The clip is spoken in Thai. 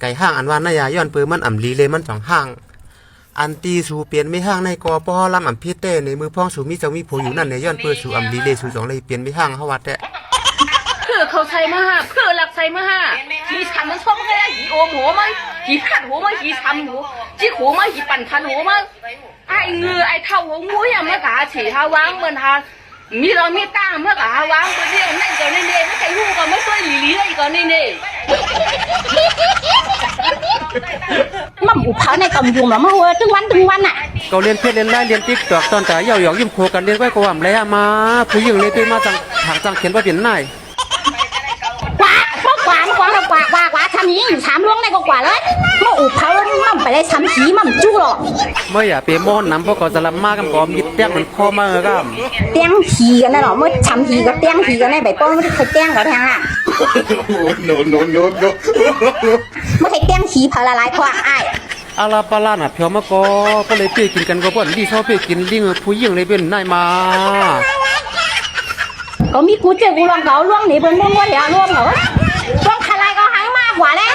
ไก่ห้างอันว่าน่ายาย้อนปืนมันอ่ำลีเลยมันสองห้างอันตีสู่เปลี่ยนไม่ห้างในกอปอลำอ่ำพิษเต้ในมือพ้องสู่มีเจ้ามีผู้อยู่นั่นในย้อนปืนสู่อ่ำลีเลยสู่สองเลยเปลี่ยนไม่ห้างเฮาวัดแท้คือเขาใช้มาคือหลักใช้มาหีทำมันชอบแค่หีโอมหัวมั้ยหีขัดหัวมั้ยหีทำหัวจีหัวมั้ยหีปั่นทันหัวมั้ยไอ้เงือไอ้เท่าหัวงูอย่างเมื่อกะฉีฮาวางเหมือนฮามีเรามีตั้งเมื่อกะฮาวางตัวเดียวนั่นก็นี่ไม่ใช่หูก็ไม่ช่วยหลีเลยก็นี่มั่มอุเผาในกำยุงแล้วมาหัวตึงวันอ่ะก็เรียนเพชรเรียนไล่เรียนติ๊กตอกตอนแต่เย่าหยอกยิ้มโคกันเรียนไว้ก็ว่าอะไรมาผู้หญิงเลยตัวมาจังถางจังเขียนว่าเปลี่ยนนายกว่าพวกกว่าเรากว่าทำนี้ถามล่วงในก็กว่าเลยมาอุเผามั่มไปได้ทำผีมั่มจู้หรอกเมื่ออย่าเปมอนน้ำพวกก็จะลำมากกันก่อนยิบแต้งมันคอมาก็เตี้ยงผีกันนะหรอเมื่อทำผีก็เตี้ยงผีกันในใบป้องไม่ได้เคยเตี้ยงกับทางอ่ะno ไม่เคยเตี้ยงผีพาละลายเพราะไอ้อาลาปาลาน่ะเพียวมาก็เลยเปี้ยกินกันก็บ่นดีชอบเปี้ยกินลิงผู้หญิงเลยเป็นนายมาก็มีกูเจอกูลองเขาล่วงหนีบนม้วนเดี๋ยวล่วงเหรอล่วงทลายก็หางมากกว่าเลย